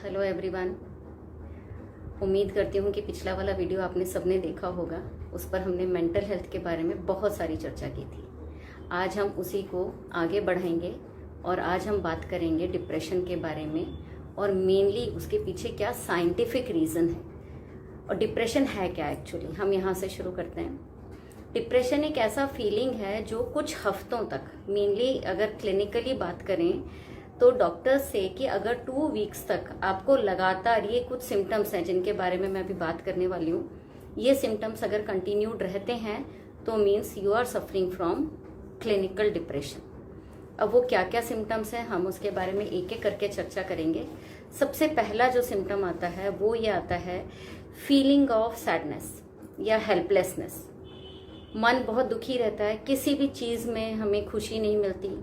Hello everyone. उम्मीद करती हूँ कि पिछला वाला वीडियो आपने सबने देखा होगा। उस पर हमने मेंटल हेल्थ के बारे में बहुत सारी चर्चा की थी। आज हम उसी को आगे बढ़ाएंगे और आज हम बात करेंगे डिप्रेशन के बारे में और मेनली उसके पीछे क्या साइंटिफिक रीज़न है और डिप्रेशन है क्या एक्चुअली। हम यहाँ से शुरू करते हैं। डिप्रेशन एक ऐसा फीलिंग है जो कुछ हफ्तों तक, मेनली अगर क्लिनिकली बात करें तो डॉक्टर्स से कि अगर 2 वीक्स तक आपको लगातार ये कुछ सिम्टम्स हैं जिनके बारे में मैं अभी बात करने वाली हूँ, ये सिम्टम्स अगर कंटिन्यूड रहते हैं तो means you are suffering from clinical depression. अब वो क्या क्या सिम्टम्स हैं हम उसके बारे में एक एक करके चर्चा करेंगे। सबसे पहला जो सिम्टम आता है वो ये आता है फीलिंग ऑफ सैडनेस या हेल्पलेसनेस। मन बहुत दुखी रहता है, किसी भी चीज़ में हमें खुशी नहीं मिलती।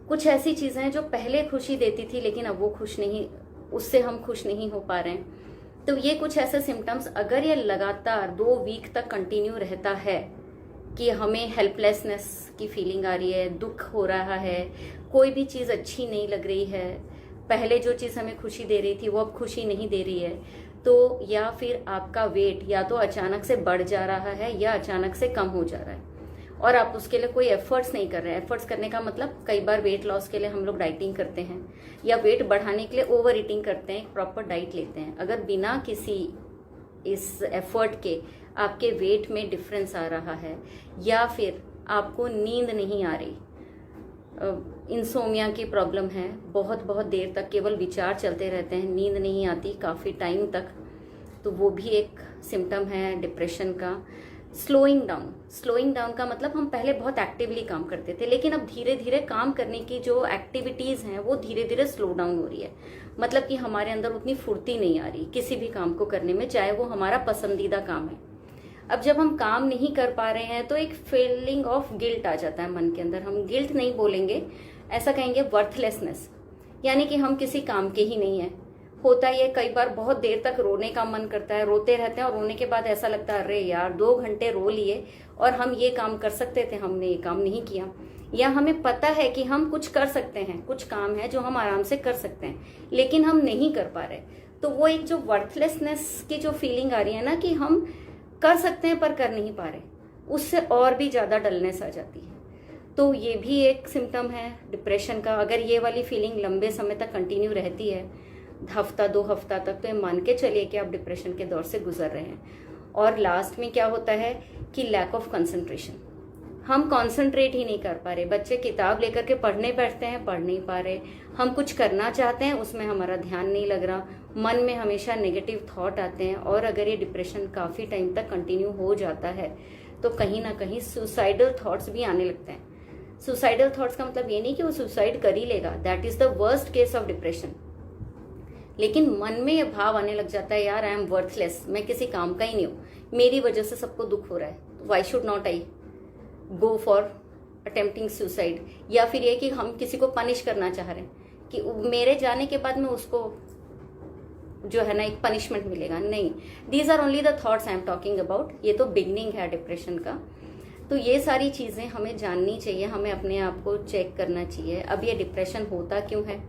कुछ ऐसी चीज़ें हैं जो पहले खुशी देती थी लेकिन अब वो खुश नहीं, उससे हम खुश नहीं हो पा रहे हैं। तो ये कुछ ऐसे सिम्टम्स अगर ये लगातार 2 वीक तक कंटिन्यू रहता है कि हमें हेल्पलेसनेस की फीलिंग आ रही है, दुख हो रहा है, कोई भी चीज़ अच्छी नहीं लग रही है, पहले जो चीज़ हमें खुशी दे रही थी वो अब खुशी नहीं दे रही है, तो या फिर आपका वेट या तो अचानक से बढ़ जा रहा है या अचानक से कम हो जा रहा है और आप उसके लिए कोई एफर्ट्स नहीं कर रहे हैं। एफर्ट्स करने का मतलब कई बार वेट लॉस के लिए हम लोग डाइटिंग करते हैं या वेट बढ़ाने के लिए ओवर ईटिंग करते हैं, प्रॉपर डाइट लेते हैं। अगर बिना किसी इस एफर्ट के आपके वेट में डिफरेंस आ रहा है या फिर आपको नींद नहीं आ रही, इंसोमिया की प्रॉब्लम है, बहुत बहुत देर तक केवल विचार चलते रहते हैं, नींद नहीं आती काफ़ी टाइम तक, तो वो भी एक सिम्टम है डिप्रेशन का। स्लोइंग डाउन का मतलब हम पहले बहुत एक्टिवली काम करते थे लेकिन अब धीरे धीरे काम करने की जो एक्टिविटीज़ हैं वो धीरे धीरे स्लो डाउन हो रही है। मतलब कि हमारे अंदर उतनी फुर्ती नहीं आ रही किसी भी काम को करने में, चाहे वो हमारा पसंदीदा काम है। अब जब हम काम नहीं कर पा रहे हैं तो एक फीलिंग ऑफ गिल्ट आ जाता है मन के अंदर। हम गिल्ट नहीं बोलेंगे, ऐसा कहेंगे वर्थलेसनेस, यानी कि हम किसी काम के ही नहीं है। होता ही है, कई बार बहुत देर तक रोने का मन करता है, रोते रहते हैं और रोने के बाद ऐसा लगता है अरे यार 2 घंटे रो लिए और हम ये काम कर सकते थे, हमने ये काम नहीं किया। या हमें पता है कि हम कुछ कर सकते हैं, कुछ काम है जो हम आराम से कर सकते हैं लेकिन हम नहीं कर पा रहे। तो वो एक जो वर्थलेसनेस की जो फीलिंग आ रही है ना कि हम कर सकते हैं पर कर नहीं पा रहे, उससे और भी ज़्यादा डलनेस आ जाती है। तो ये भी एक सिम्टम है डिप्रेशन का। अगर ये वाली फीलिंग लंबे समय तक कंटिन्यू रहती है, हफ्ता 2 हफ्ता तक, तो ये मान के चलिए कि आप डिप्रेशन के दौर से गुजर रहे हैं। और लास्ट में क्या होता है कि लैक ऑफ कंसंट्रेशन, हम कंसंट्रेट ही नहीं कर पा रहे। बच्चे किताब लेकर के पढ़ने बैठते हैं, पढ़ नहीं पा रहे। हम कुछ करना चाहते हैं, उसमें हमारा ध्यान नहीं लग रहा, मन में हमेशा नेगेटिव थॉट आते हैं। और अगर ये डिप्रेशन काफ़ी टाइम तक कंटिन्यू हो जाता है तो कहीं ना कहीं सुसाइडल थॉट्स भी आने लगते हैं। सुसाइडल थॉट्स का मतलब ये नहीं कि वो सुसाइड कर ही लेगा, that is the worst case of depression, लेकिन मन में ये भाव आने लग जाता है यार आई एम वर्थलेस, मैं किसी काम का ही नहीं हूँ, मेरी वजह से सबको दुख हो रहा है, why should not I go for attempting suicide. या फिर ये कि हम किसी को पनिश करना चाह रहे हैं कि मेरे जाने के बाद में उसको जो है ना एक पनिशमेंट मिलेगा। नहीं, these are only the thoughts I am talking about. ये तो बिगनिंग है डिप्रेशन का। तो ये सारी चीज़ें हमें जाननी चाहिए, हमें अपने आप को चेक करना चाहिए। अब ये डिप्रेशन होता क्यों है?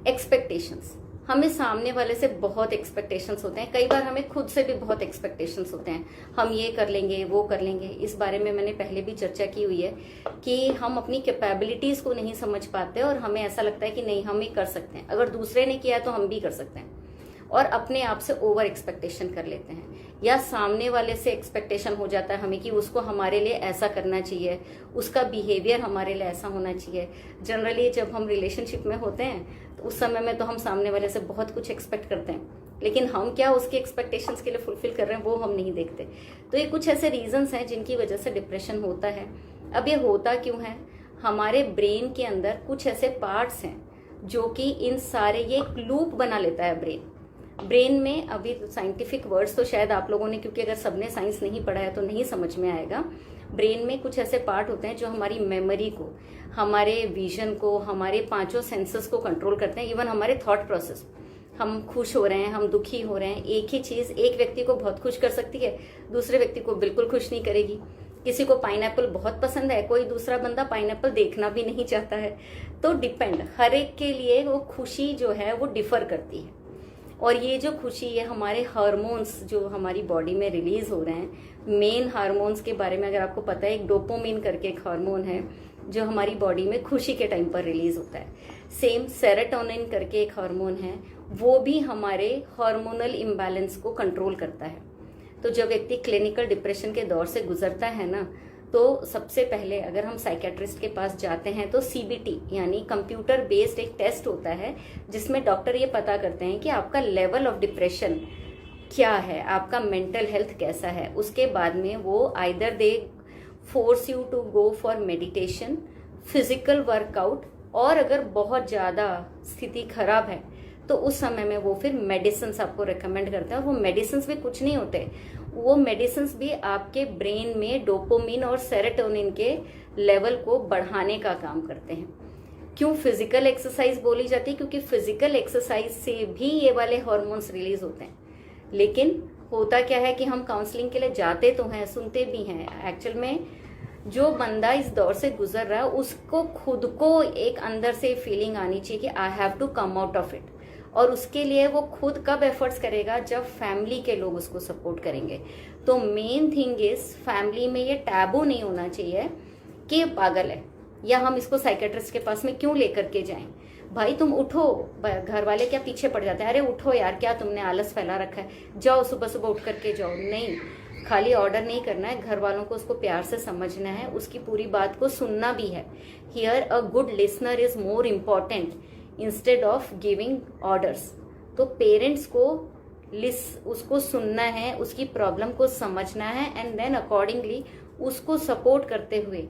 एक्सपेक्टेशंस, हमें सामने वाले से बहुत एक्सपेक्टेशंस होते हैं, कई बार हमें खुद से भी बहुत एक्सपेक्टेशंस होते हैं। हम ये कर लेंगे, वो कर लेंगे। इस बारे में मैंने पहले भी चर्चा की हुई है कि हम अपनी कैपेबिलिटीज़ को नहीं समझ पाते और हमें ऐसा लगता है कि नहीं हम ही कर सकते हैं, अगर दूसरे ने किया है तो हम भी कर सकते हैं, और अपने आप से ओवर एक्सपेक्टेशन कर लेते हैं। या सामने वाले से एक्सपेक्टेशन हो जाता है हमें कि उसको हमारे लिए ऐसा करना चाहिए, उसका बिहेवियर हमारे लिए ऐसा होना चाहिए। जनरली जब हम रिलेशनशिप में होते हैं तो उस समय में तो हम सामने वाले से बहुत कुछ एक्सपेक्ट करते हैं, लेकिन हम क्या उसके एक्सपेक्टेशंस के लिए फुलफिल कर रहे हैं वो हम नहीं देखते। तो ये कुछ ऐसे रीजंस हैं जिनकी वजह से डिप्रेशन होता है। अब ये होता क्यों है? हमारे ब्रेन के अंदर कुछ ऐसे पार्ट्स हैं जो कि इन सारे, ये एक लूप बना लेता है ब्रेन में। अभी साइंटिफिक वर्ड्स तो शायद आप लोगों ने, क्योंकि अगर सबने साइंस नहीं पढ़ा है तो नहीं समझ में आएगा। ब्रेन में कुछ ऐसे पार्ट होते हैं जो हमारी मेमोरी को, हमारे विजन को, हमारे 5 सेंसेस को कंट्रोल करते हैं, इवन हमारे थॉट प्रोसेस। हम खुश हो रहे हैं, हम दुखी हो रहे हैं, एक ही चीज़ एक व्यक्ति को बहुत खुश कर सकती है, दूसरे व्यक्ति को बिल्कुल खुश नहीं करेगी। किसी को पाइनएप्पल बहुत पसंद है, कोई दूसरा बंदा पाइनएप्पल देखना भी नहीं चाहता है। तो डिपेंड, हर एक के लिए वो खुशी जो है वो डिफर करती है। और ये जो खुशी है हमारे हार्मोन्स जो हमारी बॉडी में रिलीज हो रहे हैं, मेन हार्मोन्स के बारे में अगर आपको पता है, एक डोपामिन करके एक हार्मोन है जो हमारी बॉडी में खुशी के टाइम पर रिलीज होता है। सेम सेरोटोनिन करके एक हार्मोन है, वो भी हमारे हार्मोनल इम्बैलेंस को कंट्रोल करता है। तो जब व्यक्ति क्लिनिकल डिप्रेशन के दौर से गुजरता है ना, तो सबसे पहले अगर हम साइकेट्रिस्ट के पास जाते हैं तो CBT यानी कंप्यूटर बेस्ड एक टेस्ट होता है जिसमें डॉक्टर ये पता करते हैं कि आपका लेवल ऑफ डिप्रेशन क्या है, आपका मेंटल हेल्थ कैसा है। उसके बाद में वो either they force you to go for meditation, physical workout, और अगर बहुत ज़्यादा स्थिति खराब है तो उस समय में वो फिर मेडिसिन आपको रेकमेंड करता है। वो मेडिसिन भी कुछ नहीं होते, वो मेडिसिन भी आपके ब्रेन में डोपामिन और सेरोटोनिन के लेवल को बढ़ाने का काम करते हैं। क्यों फिजिकल एक्सरसाइज बोली जाती है? क्योंकि फिजिकल एक्सरसाइज से भी ये वाले हार्मोन्स रिलीज होते हैं। लेकिन होता क्या है कि हम काउंसलिंग के लिए जाते तो हैं, सुनते भी हैं, एक्चुअल में जो बंदा इस दौर से गुजर रहा है उसको खुद को एक अंदर से फीलिंग आनी चाहिए कि I have to come out of it. और उसके लिए वो खुद कब एफर्ट्स करेगा? जब फैमिली के लोग उसको सपोर्ट करेंगे। तो मेन थिंग इज फैमिली में ये टैबू नहीं होना चाहिए कि ये पागल है या हम इसको साइकेट्रिस्ट के पास में क्यों लेकर के जाएं। भाई तुम उठो, घर वाले क्या पीछे पड़ जाते हैं, अरे उठो यार, क्या तुमने आलस फैला रखा है, जाओ सुबह सुबह उठ करके जाओ। नहीं, खाली ऑर्डर नहीं करना है, घर वालों को उसको प्यार से समझना है, उसकी पूरी बात को सुनना भी है। Here a good listener is more important instead of giving orders. तो पेरेंट्स को उसको सुनना है, उसकी प्रॉब्लम को समझना है एंड देन अकॉर्डिंगली उसको सपोर्ट करते हुए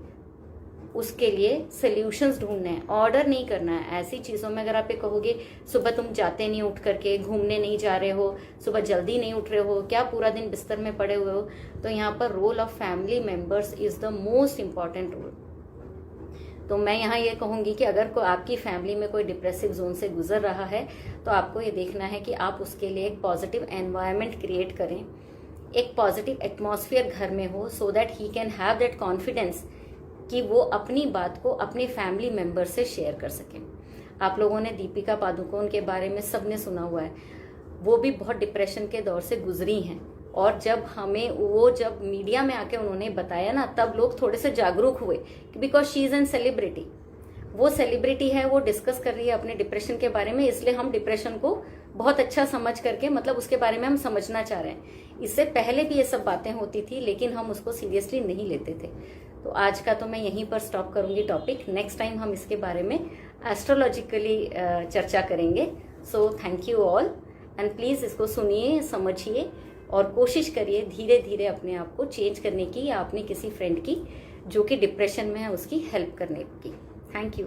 उसके लिए सॉल्यूशंस ढूंढने हैं, ऑर्डर नहीं करना है। ऐसी चीज़ों में अगर आप ये कहोगे सुबह तुम जाते नहीं उठ करके, घूमने नहीं जा रहे हो, सुबह जल्दी नहीं उठ रहे हो, क्या पूरा दिन बिस्तर में पड़े हुए हो, तो यहाँ पर role of family members is the most important role. तो मैं यहाँ ये कहूँगी कि अगर आपकी फैमिली में कोई डिप्रेसिव जोन से गुजर रहा है तो आपको ये देखना है कि आप उसके लिए एक पॉजिटिव एनवायरनमेंट क्रिएट करें, एक पॉजिटिव एटमॉस्फेयर घर में हो, so that he can have that confidence कि वो अपनी बात को अपने फैमिली मेंबर से शेयर कर सकें। आप लोगों ने दीपिका पादुकोण के बारे में सबने सुना हुआ है, वो भी बहुत डिप्रेशन के दौर से गुजरी हैं। और जब जब मीडिया में आके उन्होंने बताया ना, तब लोग थोड़े से जागरूक हुए, because she is an celebrity. वो सेलिब्रिटी है, वो डिस्कस कर रही है अपने डिप्रेशन के बारे में, इसलिए हम डिप्रेशन को बहुत अच्छा समझ करके, मतलब उसके बारे में हम समझना चाह रहे हैं। इससे पहले भी ये सब बातें होती थी लेकिन हम उसको सीरियसली नहीं लेते थे। तो आज का तो मैं यहीं पर स्टॉप करूंगी टॉपिक। नेक्स्ट टाइम हम इसके बारे में एस्ट्रोलॉजिकली चर्चा करेंगे। So thank you all, and please इसको सुनिए, समझिए और कोशिश करिए धीरे धीरे अपने आप को चेंज करने की, या अपने किसी फ्रेंड की जो कि डिप्रेशन में है उसकी हेल्प करने की। Thank you.